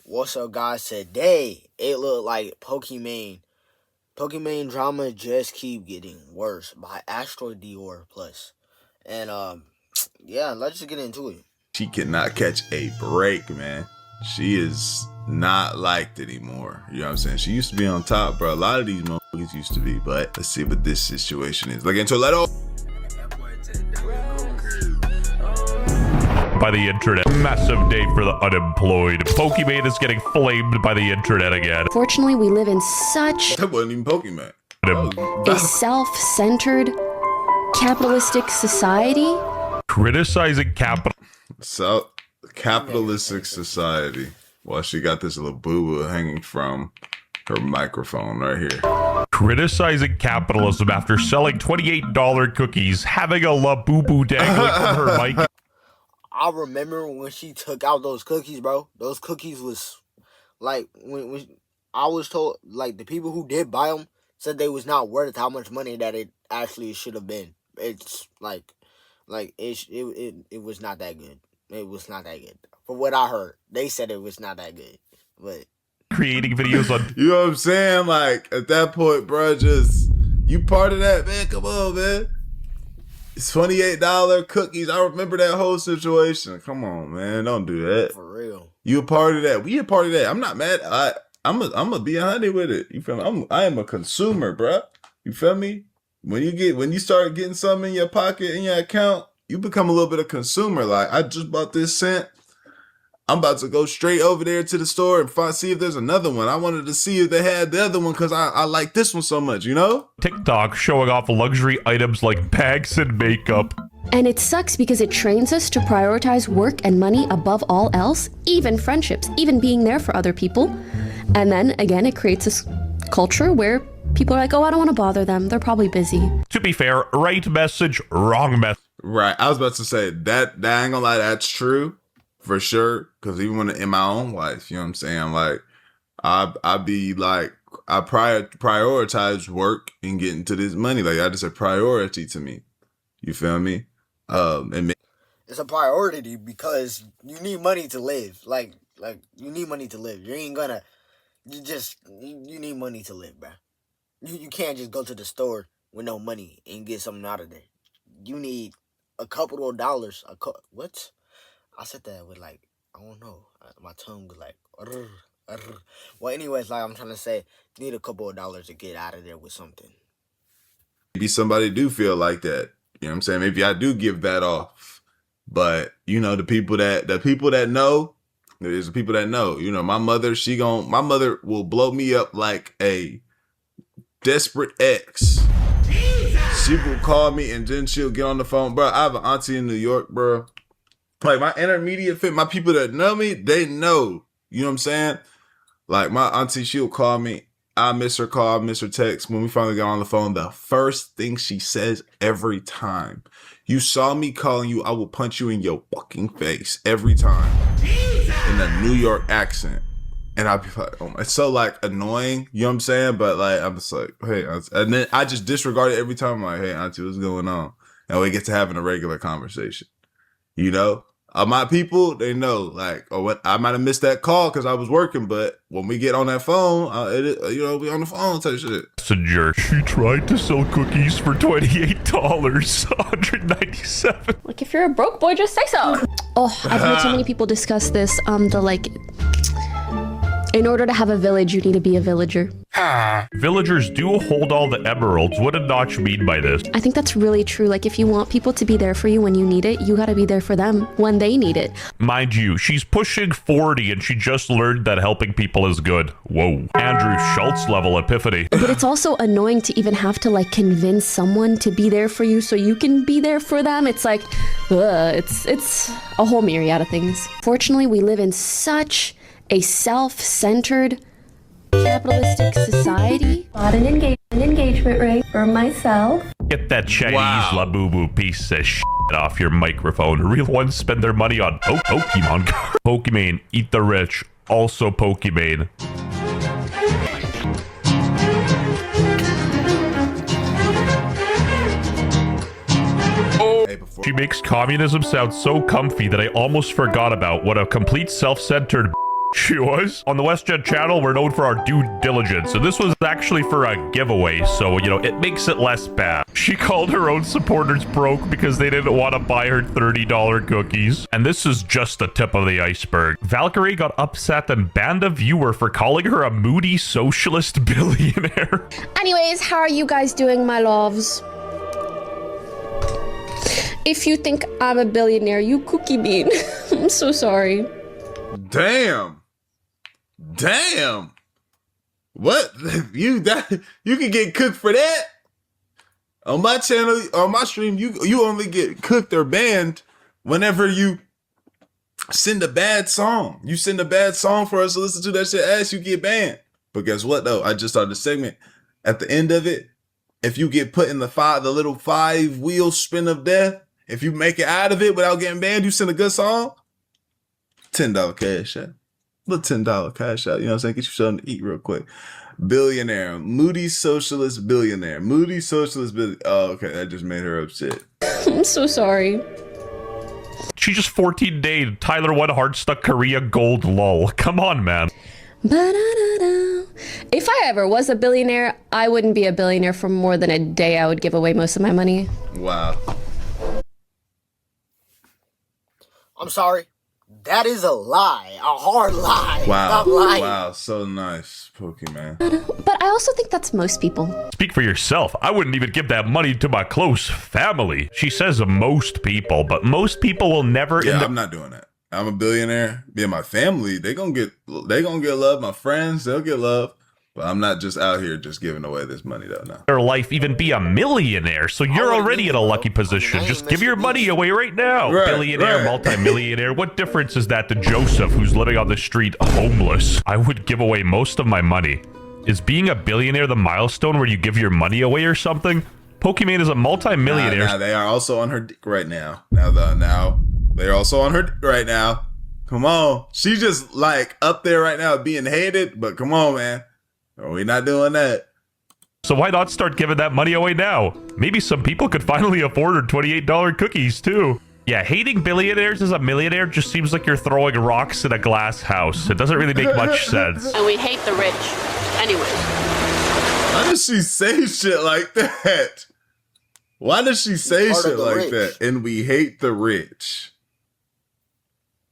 What's up, guys? Today, it looked like Pokimane. Pokimane drama just keep getting worse by Asteroid Dior Plus. And, yeah, let's just get into it. She cannot catch a break, man. She is not liked anymore. You know what I'm saying? She used to be on top, bro. A lot of these motherfuckers used to be, but let's see what this situation is. Like, into Leto. By the internet. Massive day for the unemployed. Pokimane is getting flamed by the internet again. Fortunately, we live in such That wasn't even Pokimane. a self-centered, capitalistic society. Criticizing capital. So, capitalistic society. Well, she got this little boo-boo hanging from her microphone right here. Criticizing capitalism after selling $28 cookies, having a la boo-boo dangling from her mic. I remember when she took out those cookies, bro. Those cookies was, like, when I was told, like, the people who did buy them said they was not worth how much money that it actually should have been. It's, like it was not that good. It was not that good. From what I heard, they said it was not that good. But Creating videos on... You know what I'm saying? Like, at that point, bro, just, you part of that, man. Come on, man. It's $28 cookies. I remember that whole situation. Come on, man. Don't do that. For real. You a part of that. We a part of that. I'm not mad. I'm a be honey with it. You feel me? I am a consumer, bro. You feel me? When you start getting something in your pocket, in your account, you become a little bit of consumer. Like, I just bought this scent. I'm about to go straight over there to the store and see if there's another one. I wanted to see if they had the other one because I like this one so much, you know? TikTok showing off luxury items like bags and makeup. And it sucks because it trains us to prioritize work and money above all else, even friendships, even being there for other people. And then, again, it creates this culture where people are like, oh, I don't want to bother them. They're probably busy. To be fair, right message, wrong message. Right. I was about to say, that I ain't gonna lie, that's true. For sure, because even when in my own life, you know what I'm saying, like I be like, I prioritize work and getting to this money. Like, that is a priority to me. You feel me? It's a priority because you need money to live. Like you need money to live. You need money to live, bro. You can't just go to the store with no money and get something out of there. You need a couple of dollars. What? I said that with, like, I don't know. My tongue was like, Well, anyways, like I'm trying to say, you need a couple of dollars to get out of there with something. Maybe somebody do feel like that. You know what I'm saying? Maybe I do give that off. But, you know, the people that know, there's the people that know. You know, my mother will blow me up like a desperate ex. She will call me and then she'll get on the phone. Bro, I have an auntie in New York, bro. Like, my intermediate fit, my people that know me, they know. You know what I'm saying? Like, my auntie, she'll call me. I miss her call, I miss her text. When we finally got on the phone, the first thing she says every time, you saw me calling you, I will punch you in your fucking face every time. In a New York accent. And I'll be like, oh my, it's so, like, annoying. You know what I'm saying? But, like, I'm just like, hey, auntie. And then I just disregard it every time. I'm like, hey, auntie, what's going on? And we get to having a regular conversation. You know, my people, they know, like, oh, I might have missed that call because I was working, but when we get on that phone, we on the phone type shit. Messenger. She tried to sell cookies for $28, $197. Like, if you're a broke boy, just say so. Oh, I've heard so many people discuss this. In order to have a village, you need to be a villager. Villagers do hold all the emeralds. What did Notch mean by this? I think that's really true. Like, if you want people to be there for you when you need it, you gotta be there for them when they need it. Mind you, she's pushing 40 and she just learned that helping people is good. Whoa. Andrew Schultz level epiphany. But it's also annoying to even have to, like, convince someone to be there for you so you can be there for them. It's like, it's a whole myriad of things. Fortunately, we live in such a self-centered, capitalistic society. Bought an engagement ring for myself. Get that Chinese la boo boo piece of shit off your microphone. Real ones spend their money on Pokemon. Pokimane, eat the rich. Also Pokimane. She makes communism sound so comfy that I almost forgot about what a complete self-centered She was. On the WestJet channel, we're known for our due diligence, and this was actually for a giveaway, so, you know, it makes it less bad. She called her own supporters broke because they didn't want to buy her $30 cookies. And this is just the tip of the iceberg. Valkyrie got upset and banned a viewer for calling her a moody socialist billionaire. Anyways, how are you guys doing, my loves? If you think I'm a billionaire, you cookie bean. I'm so sorry. Damn. What? You can get cooked for that? On my channel, on my stream, you only get cooked or banned whenever you send a bad song. You send a bad song for us to listen to that shit ass, you get banned. But guess what though? I just started the segment. At the end of it, if you get put in the little 5-wheel spin of death, if you make it out of it without getting banned, you send a good song, $10 cash out. Little $10 cash out. You know what I'm saying? Get you something to eat real quick. Billionaire. Moody socialist billionaire. Moody socialist billionaire. Oh, okay. That just made her upset. I'm so sorry. She just 14-dayed Tyler One Hardstuck Korea Gold lol. Come on, man. Ba-da-da-da. If I ever was a billionaire, I wouldn't be a billionaire for more than a day. I would give away most of my money. Wow. I'm sorry. That is a lie. A hard lie. Wow. Stop lying. Wow. So nice, Pokimane. But I also think that's most people. Speak for yourself. I wouldn't even give that money to my close family. She says most people, but most people will never. Yeah, I'm not doing that. I'm a billionaire. Yeah, my family, they gonna get love. My friends, they'll get love. But I'm not just out here just giving away this money though. No. Their life even be a millionaire. So you're already in a lucky position. Just give your money away right now. Right, Billionaire, right. multimillionaire. What difference is that to Joseph, who's living on the street homeless? I would give away most of my money. Is being a billionaire the milestone where you give your money away or something? Pokimane is a multimillionaire. Nah, they are also on her dick right now. Now they're also on her dick right now. Come on. She's just like up there right now being hated, but come on, man. We're not doing that. So why not start giving that money away now? Maybe some people could finally afford her $28 cookies too. Yeah, hating billionaires as a millionaire just seems like you're throwing rocks in a glass house. It doesn't really make much sense. And we hate the rich. Anyway. Why does she say shit like that? Why does she say Part of shit the like rich. that? And we hate the rich.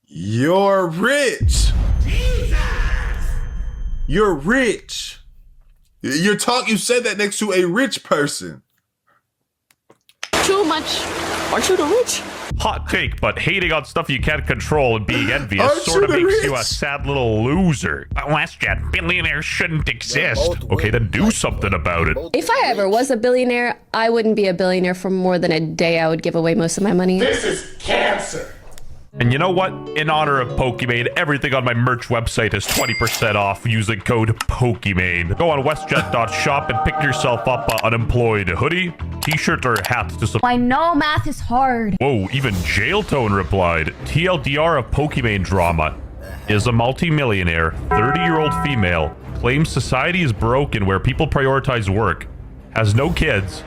You're rich. You're rich. You said that next to a rich person. Too much. Aren't you the rich? Hot take, but hating on stuff you can't control and being envious Aren't sort of you the makes you a rich? sad little loser. WestJet, billionaires shouldn't exist. both Okay, then do win. something about it. If I ever was a billionaire, I wouldn't be a billionaire for more than a day. I would give away most of my money. And you know what? In honor of Pokimane, everything on my merch website is 20% off using code Pokimane. Go on westjet.shop and pick yourself up an unemployed hoodie, t-shirt, or hat to support. I know math is hard. Whoa, even Jail Tone replied. TLDR of Pokimane drama. Is a multimillionaire, 30-year-old female, claims society is broken where people prioritize work, has no kids,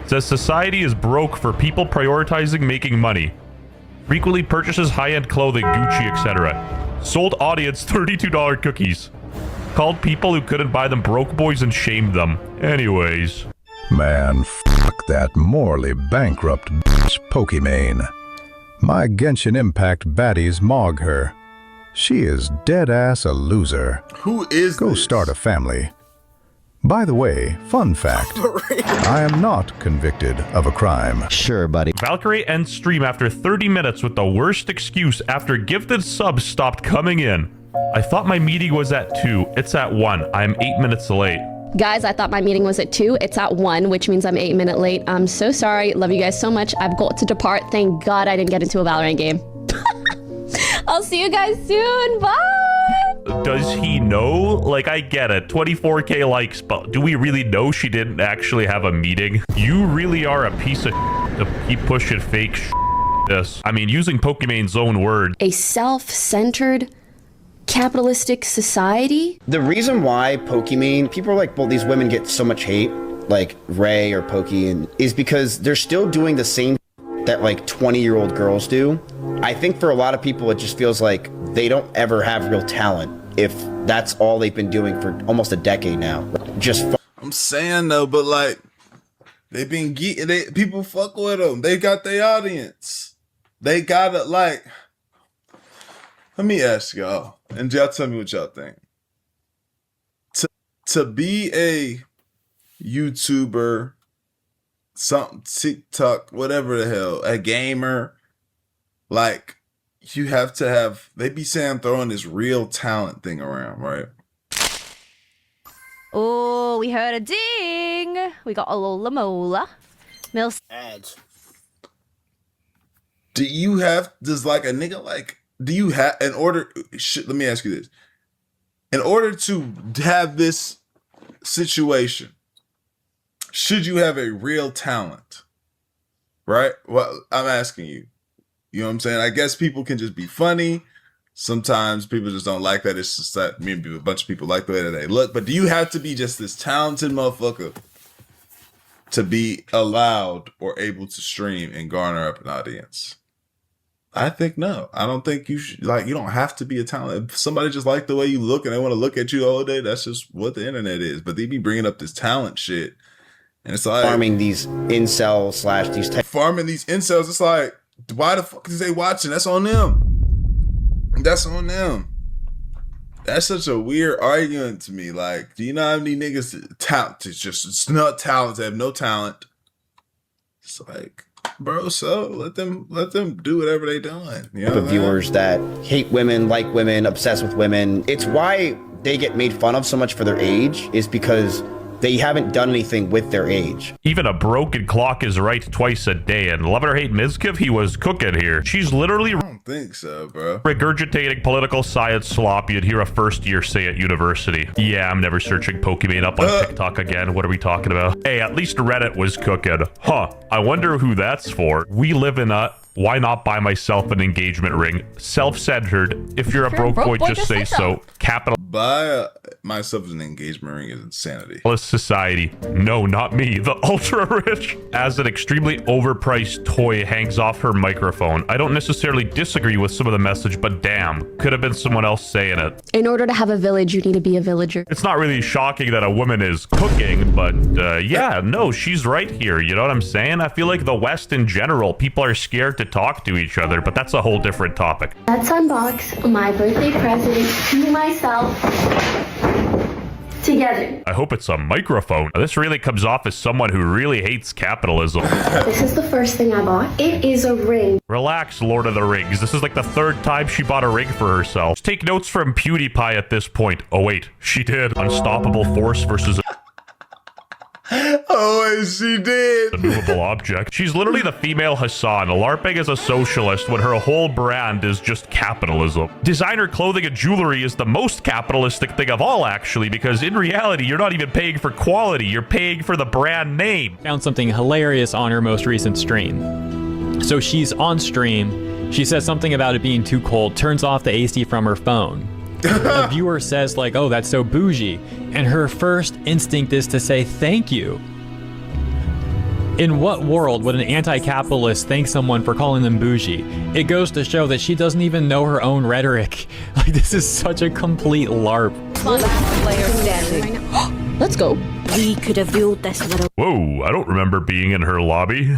says society is broke for people prioritizing making money, frequently purchases high-end clothing, Gucci, etc. Sold audience $32 cookies. Called people who couldn't buy them broke boys and shamed them. Anyways. Man, fuck that morally bankrupt bitch Pokimane. My Genshin Impact baddies mog her. She is dead-ass a loser. Who is Go this? start a family. By the way, fun fact, I am not convicted of a crime. Sure, buddy. Valkyrie ends stream after 30 minutes with the worst excuse after gifted subs stopped coming in. I thought my meeting was at 2. It's at 1. I'm 8 minutes late. Guys, I thought my meeting was at 2. It's at 1, which means I'm 8 minutes late. I'm so sorry. Love you guys so much. I've got to depart. Thank God I didn't get into a Valorant game. I'll see you guys soon. Bye. Does he know? Like, I get it. 24k likes, but do we really know she didn't actually have a meeting? You really are a piece of to keep pushing fake this. I mean, using Pokimane's own words. A self-centered capitalistic society? The reason why Pokimane, people are like, well, these women get so much hate, like Ray or Poki, and is because they're still doing the same that like 20-year-old girls do. I think for a lot of people, it just feels like they don't ever have real talent if that's all they've been doing for almost a decade now. Just I'm saying though, but like they been geeking. People fuck with them. They got their audience. They gotta like. Let me ask y'all, and y'all tell me what y'all think. To be a YouTuber, something TikTok, whatever the hell, a gamer, like you have to have. They be saying throwing this real talent thing around, right? Oh, we heard a ding. We got a Lola Mola. Ads. Does like a nigga like, do you have, let me ask you this. In order to have this situation, should you have a real talent? Right? Well, I'm asking you. You know what I'm saying? I guess people can just be funny. Sometimes people just don't like that. It's just that maybe a bunch of people like the way that they look. But do you have to be just this talented motherfucker to be allowed or able to stream and garner up an audience? I think no. I don't think you should. Like, you don't have to be a talent. If somebody just like the way you look and they want to look at you all day, that's just what the internet is. But they be bringing up this talent shit, and it's like farming these incels / these farming these incels. It's like, why the fuck is they watching? That's on them. That's on them. That's such a weird argument to me. Like, do you know how many niggas talent? It's not talent. They have no talent. It's like, bro, so let them do whatever they doing. You know, viewers that hate women, like women, obsessed with women. It's why they get made fun of so much for their age, is because they haven't done anything with their age. Even a broken clock is right twice a day, and love it or hate Mizkiv, he was cooking here. She's literally I don't think so, bro. regurgitating political science slop you'd hear a first year say at university. Yeah, I'm never searching Pokimane up on TikTok again. What are we talking about? Hey, at least Reddit was cooking. Huh, I wonder who that's for. We live in a why not buy myself an engagement ring? Self-centered. If you're a broke boy, just say so. Capital. Buy myself an engagement ring is insanity. Society. No, not me. The ultra rich. As an extremely overpriced toy hangs off her microphone. I don't necessarily disagree with some of the message, but damn, could have been someone else saying it. In order to have a village, you need to be a villager. It's not really shocking that a woman is cooking, but yeah, no, she's right here. You know what I'm saying? I feel like the West in general, people are scared to talk to each other, but that's a whole different topic. Let's unbox my birthday present to myself together. I hope it's a microphone. This really comes off as someone who really hates capitalism. This is the first thing I bought. It is a ring. Relax, Lord of the Rings. This is like the third time she bought a ring for herself. Just take notes from PewDiePie at this point. Oh wait, she did. Unstoppable force versus Oh, she did. a movable object. She's literally the female Hassan, LARPing as a socialist when her whole brand is just capitalism. Designer clothing and jewelry is the most capitalistic thing of all, actually, because in reality, you're not even paying for quality. You're paying for the brand name. Found something hilarious on her most recent stream. So she's on stream. She says something about it being too cold, turns off the AC from her phone. A viewer says like, oh, that's so bougie. And her first instinct is to say thank you. In what world would an anti-capitalist thank someone for calling them bougie? It goes to show that she doesn't even know her own rhetoric. Like, this is such a complete LARP. Let's go. We could have ruled this little. Whoa, I don't remember being in her lobby.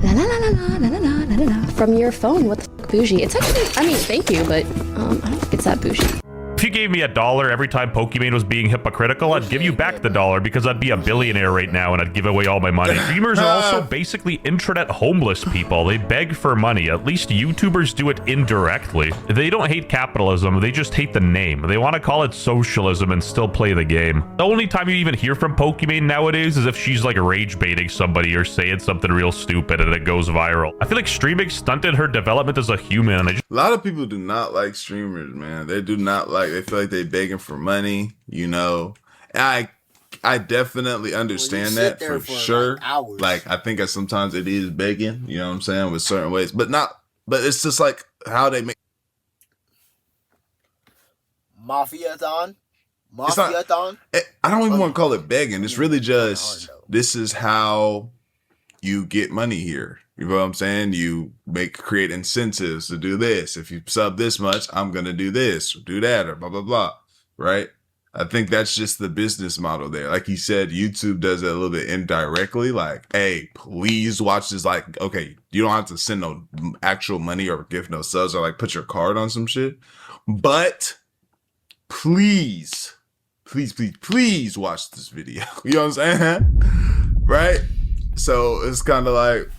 La la la la la la la la la. From your phone, what the fuck, bougie? It's actually, I mean, thank you, but I don't think it's that bougie. If you gave me $1 every time Pokimane was being hypocritical, I'd give you back the $1 because I'd be a billionaire right now and I'd give away all my money. Streamers are also basically intranet homeless people. They beg for money. At least YouTubers do it indirectly. They don't hate capitalism. They just hate the name. They want to call it socialism and still play the game. The only time you even hear from Pokimane nowadays is if she's like rage baiting somebody or saying something real stupid and it goes viral. I feel like streaming stunted her development as a human. And A lot of people do not like streamers, man. They do not like. They feel like they begging for money, you know. And I definitely understand that for sure. Like, I think that sometimes it is begging, you know what I'm saying, with certain ways, but it's just like how they make Mafia-thon. I don't even want to call it begging. It's really just, this is how you get money here. You know what I'm saying? You create incentives to do this. If you sub this much, I'm going to do this or do that or blah, blah, blah. Right? I think that's just the business model there. Like he said, YouTube does it a little bit indirectly. Like, hey, please watch this. Like, okay, you don't have to send no actual money or give no subs or like put your card on some shit. But please watch this video. You know what I'm saying? Right? So it's kind of like,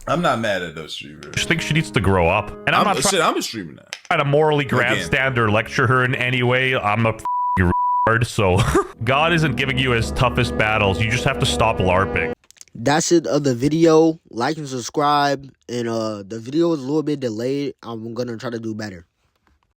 I'm not mad at those streamers. I think she needs to grow up. And I'm not I'm a streamer now. trying to morally grandstand or lecture her in any way. I'm a retard, so God isn't giving you his toughest battles. You just have to stop LARPing. That's it of the video. Like and subscribe. And the video is a little bit delayed. I'm gonna try to do better.